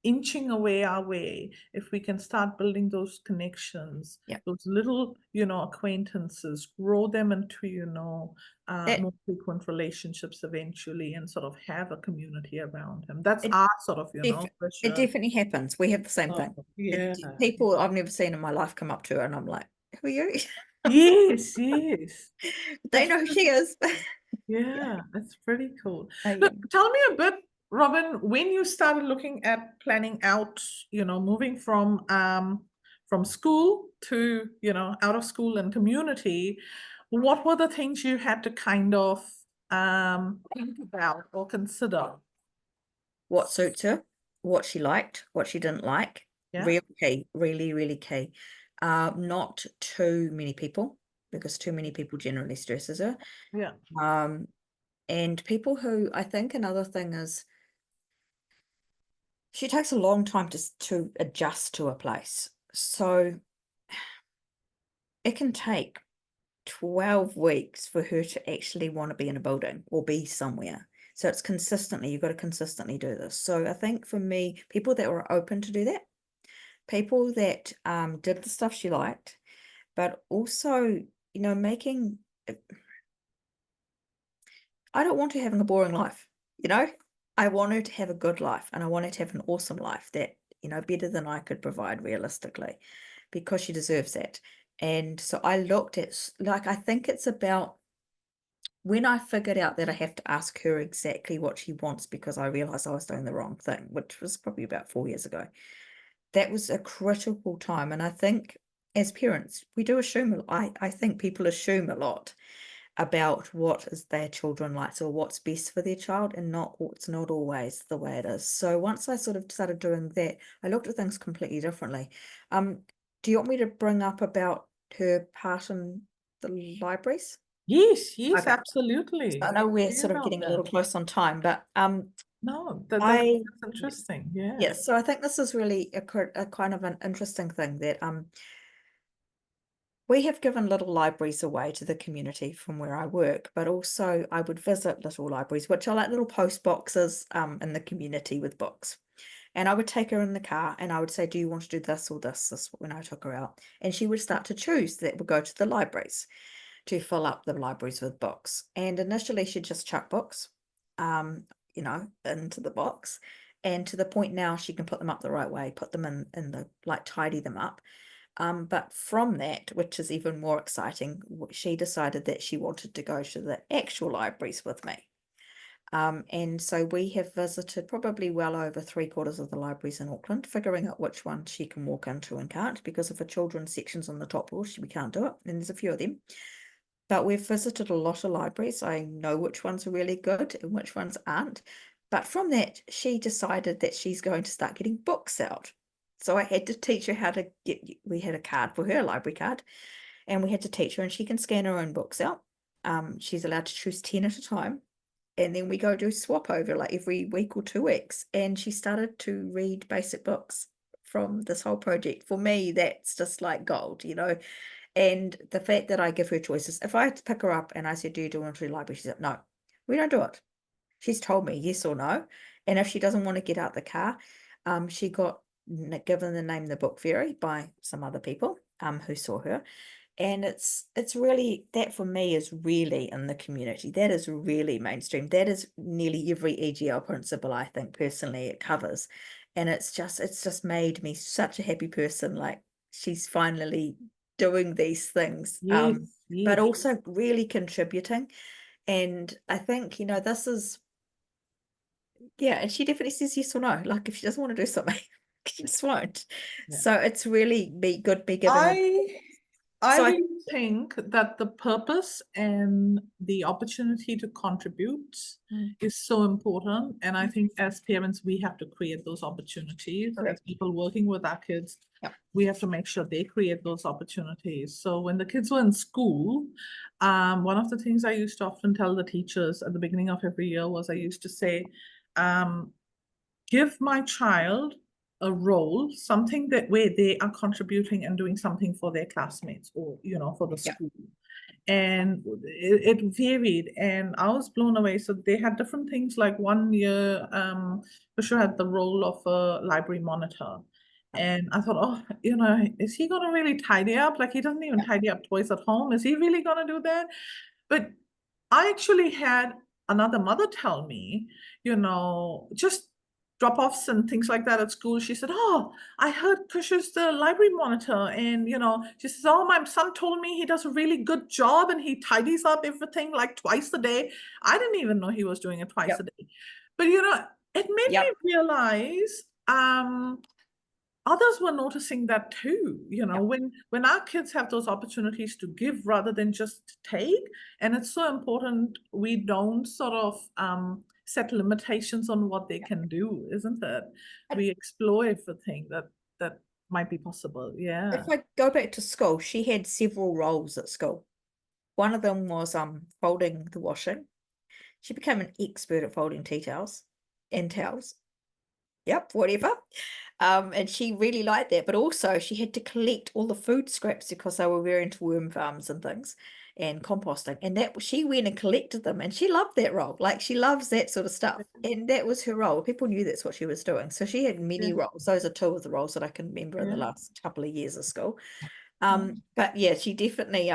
inching away our way if we can start building those connections, those little, acquaintances, grow them into, more frequent relationships eventually, and sort of have a community around him. That's our sort of, for sure. It definitely happens. We have the same thing. Yeah. People I've never seen in my life come up to her and I'm like, who are you? Yes. They know who she is. Yeah, that's pretty cool. Yeah. Look, tell me a bit, Robyn, when you started looking at planning out, moving from school to, out of school and community, what were the things you had to kind of think about or consider? What suits her, what she liked, what she didn't like. Yeah. Real key, really, really key. Not too many people, because too many people generally stresses her. Yeah. And people who, I think another thing is, she takes a long time to adjust to a place. So it can take 12 weeks for her to actually want to be in a building or be somewhere. So it's consistently, you've got to consistently do this. So I think for me, people that were open to do that, people that did the stuff she liked, but also, making, I don't want her having a boring life, I want her to have a good life, and I want her to have an awesome life that, better than I could provide realistically, because she deserves that. And so I looked at, I think it's about, when I figured out that I have to ask her exactly what she wants, because I realized I was doing the wrong thing, which was probably about 4 years ago, that was a critical time. And I think as parents, we do assume, I think people assume a lot about what is their children like, or what's best for their child, and it's not always the way it is. So once I sort of started doing that, I looked at things completely differently. Do you want me to bring up about her part in the libraries? Yes, Okay. absolutely. I know we're Hear sort of about getting a that. little close on time, but No, that's interesting. Yeah. yes, so I think this is really a kind of an interesting thing that we have given little libraries away to the community from where I work, but also I would visit little libraries, which are like little post boxes in the community with books. And I would take her in the car and I would say, do you want to do this or this when I took her out? And she would start to choose that would go to the libraries to fill up the libraries with books. And initially she'd just chuck books, into the box. And to the point now she can put them up the right way, put them in the, tidy them up. But from that, which is even more exciting, she decided that she wanted to go to the actual libraries with me. And so we have visited probably well over 3/4 of the libraries in Auckland, figuring out which ones she can walk into and can't, because if a children's section's on the top floor, we can't do it, and there's a few of them. But we've visited a lot of libraries. I know which ones are really good and which ones aren't. But from that, she decided that she's going to start getting books out. So I had to teach her how to we had a card for her, a library card, and we had to teach her, and she can scan her own books out. She's allowed to choose 10 at a time. And then we go do swap over like every week or 2 weeks. And she started to read basic books from this whole project. For me, that's just like gold, And the fact that I give her choices, if I had to pick her up and I said, do you want to do library? She said, no, we don't do it. She's told me yes or no. And if she doesn't want to get out the car, she got given the name The Book Fairy by some other people who saw her. And it's really, that for me is really in the community. That is really mainstream. That is nearly every EGL principle, I think, personally, it covers. And it's just made me such a happy person. Like, she's finally doing these things, Yes, but yes. also really contributing. And I think, this is, and she definitely says yes or no. Like, if she doesn't want to do something, she just won't. Yeah. So it's really be given. I So really think that the purpose and the opportunity to contribute is so important. And I think as parents, we have to create those opportunities. As correct. people working with our kids, Yep. we have to make sure they create those opportunities. So when the kids were in school, one of the things I used to often tell the teachers at the beginning of every year was I used to say, give my child a role, something that where they are contributing and doing something for their classmates or, for the Yep. school. And it varied, and I was blown away. So they had different things. Like one year, Fisher had the role of a library monitor. And I thought, oh, is he gonna really tidy up? Like, he doesn't even Yep. tidy up toys at home. Is he really gonna do that? But I actually had another mother tell me, just drop-offs and things like that at school. She said, oh, I heard Krisha's the library monitor. And, she says, oh, my son told me he does a really good job and he tidies up everything like twice a day. I didn't even know he was doing it twice Yep. a day. But, it made Yep. me realize, others were noticing that too, when our kids have those opportunities to give rather than just take. And it's so important we don't sort of set limitations on what they can do, isn't it? We explore everything that might be possible. Yeah. If I go back to school, she had several roles at school. One of them was folding the washing. She became an expert at folding tea towels and towels. Yep, whatever. And she really liked that. But also she had to collect all the food scraps because they were very into worm farms and things and composting. And that she went and collected them, and she loved that role. Like, she loves that sort of stuff. And that was her role. People knew that's what she was doing. So she had many Yeah. roles. Those are two of the roles that I can remember in the Yeah. last couple of years of school. Yeah. But yeah, she definitely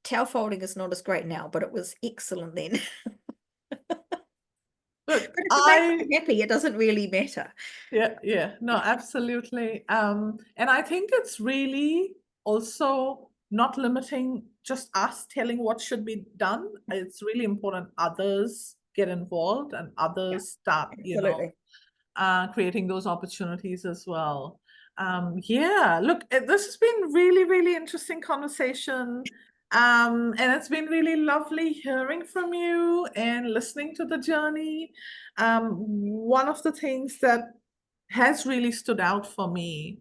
towel folding is not as great now, but it was excellent then. Look, But if it makes her happy, it doesn't really matter. yeah, no, absolutely. And I think it's really also not limiting just us telling what should be done. It's really important others get involved and Yeah, others start, absolutely. creating those opportunities as well. Yeah, look, this has been really, really interesting conversation. And it's been really lovely hearing from you and listening to the journey. One of the things that has really stood out for me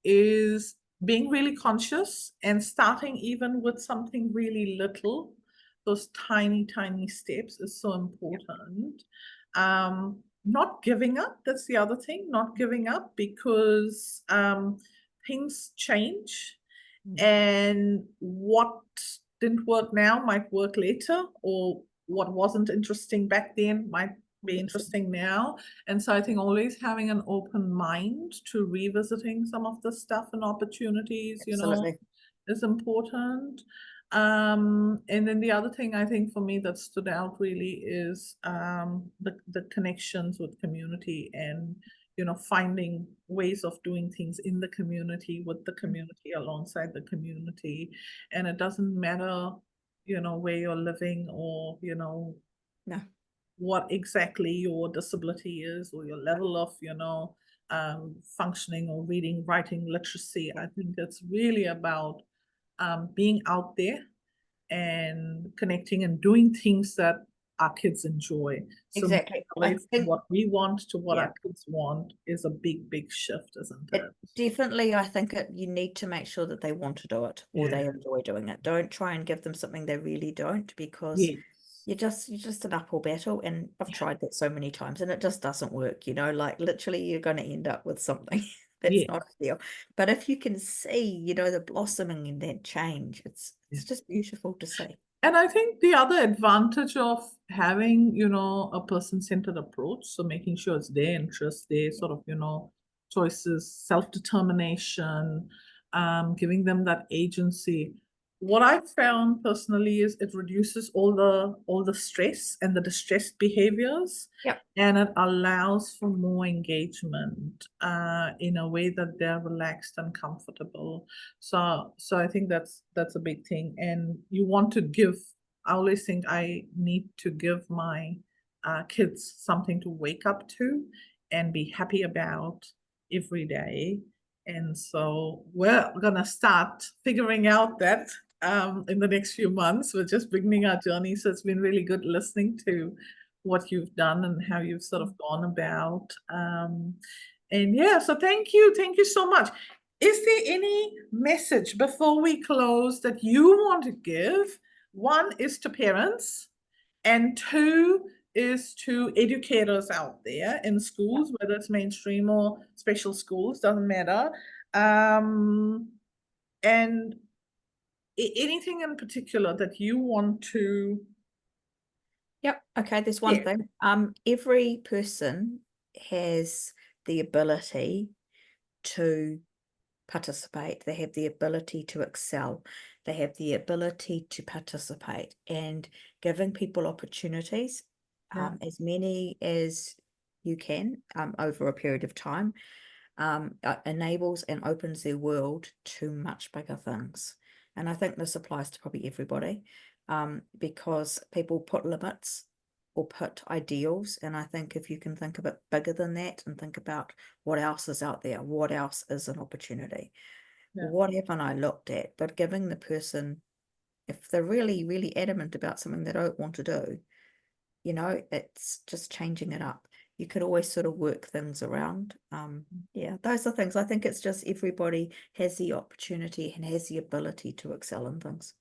is being really conscious and starting even with something really little. Those tiny, tiny steps is so important. Not giving up, that's the other thing, not giving up, because things change, and what didn't work now might work later, or what wasn't interesting back then might be interesting now. And so I think always having an open mind to revisiting some of the stuff and opportunities, Absolutely. is important. And then the other thing I think for me that stood out really is the connections with community, and finding ways of doing things in the community, with the community, alongside the community. And it doesn't matter where you're living, or No. what exactly your disability is, or your level of functioning or reading, writing, literacy. I think it's really about being out there and connecting and doing things that our kids enjoy. So moving Exactly. away I from think, what we want to what yeah, our kids want is a big, big shift, isn't it? definitely, I think you need to make sure that they want to do it or they Yeah. enjoy doing it. Don't try and give them something they really don't, because Yes. you're just an uphill battle. And I've tried that so many times and it just doesn't work, like literally you're going to end up with something that's Yeah. not ideal. But if you can see, the blossoming and that change, it's just beautiful to see. And I think the other advantage of having, a person-centered approach, so making sure it's their interests, their sort of, choices, self-determination, giving them that agency. What I've found personally is it reduces all the stress and the distressed behaviors, Yep. and it allows for more engagement in a way that they're relaxed and comfortable. So I think that's a big thing. And you want to give, I always think I need to give my kids something to wake up to and be happy about every day. And so we're gonna start figuring out that in the next few months. We're just beginning our journey. So it's been really good listening to what you've done and how you've sort of gone about. And yeah, so thank you. Thank you so much. Is there any message before we close that you want to give? One is to parents, and two is to educators out there in schools, whether it's mainstream or special schools, doesn't matter. And anything in particular that you want to. Yep. Okay. There's one thing. Every person has the ability to participate. They have the ability to excel. They have the ability to participate, and giving people opportunities, as many as you can, over a period of time, enables and opens their world to much bigger things. And I think this applies to probably everybody, because people put limits or put ideals. And I think if you can think a bit bigger than that and think about what else is out there, what else is an opportunity, what haven't I looked at? But giving the person, if they're really, really adamant about something they don't want to do, you know, it's just changing it up. You could always sort of work things around. Yeah, those are things. I think it's just everybody has the opportunity and has the ability to excel in things,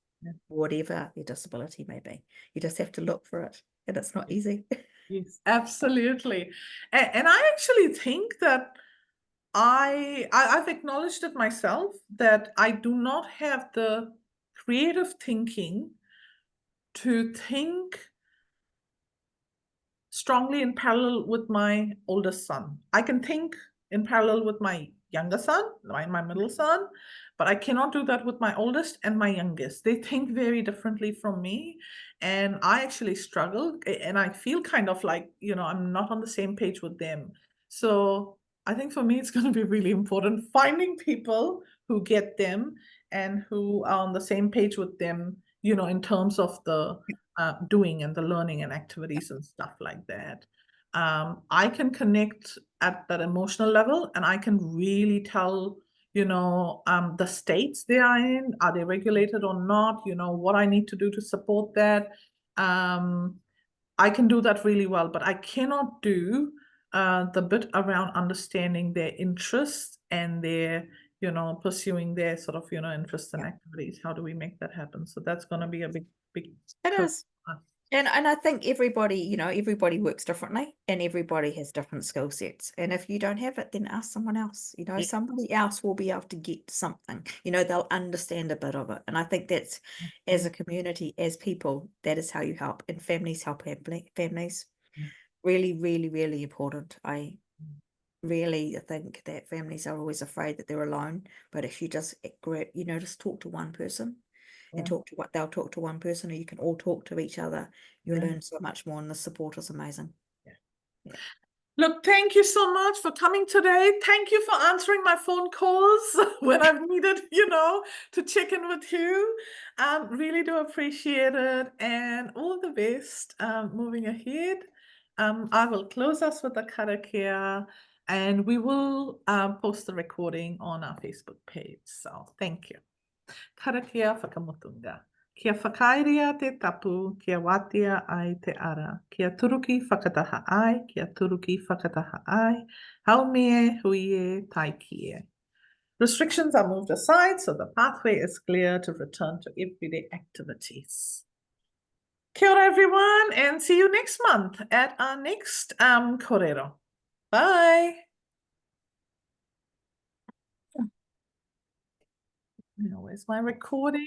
whatever your disability may be. You just have to look for it, and it's not easy. Yes, absolutely. And I actually think that I've acknowledged it myself that I do not have the creative thinking to think strongly in parallel with my oldest son. I can think in parallel with my younger son, my middle son, but I cannot do that with my oldest and my youngest. They think very differently from me, and I actually struggle, and I feel kind of like, I'm not on the same page with them. So I think for me, it's going to be really important finding people who get them and who are on the same page with them, in terms of the doing and the learning and activities and stuff like that. I can connect at that emotional level, and I can really tell, the states they are in, are they regulated or not, what I need to do to support that. I can do that really well, but I cannot do the bit around understanding their interests and their, pursuing their sort of, interests and activities. How do we make that happen? So that's going to be a big It is. And I think everybody, everybody works differently, and everybody has different skill sets. And if you don't have it, then ask someone else. Somebody else will be able to get something. They'll understand a bit of it. And I think that's, as a community, as people, that is how you help. And families help families. Really, really, really important. I really think that families are always afraid that they're alone. But if you just just talk to one person. And they'll talk to one person, or you can all talk to each other. You'll learn so much more, and the support is amazing. Yeah. Look, thank you so much for coming today. Thank you for answering my phone calls when I've needed, to check in with you. Really do appreciate it, and all the best moving ahead. I will close us with a karakia, and we will post the recording on our Facebook page. So thank you. Karakia whakamotunga. Kia whakairia te tapu, kia watia ai te ara. Kia turuki whakataha ai, kia turuki whakataha ai. Haumie huie taikie. Restrictions are moved aside, so the pathway is clear to return to everyday activities. Kia ora everyone, and see you next month at our next korero. Bye. Where's my recording?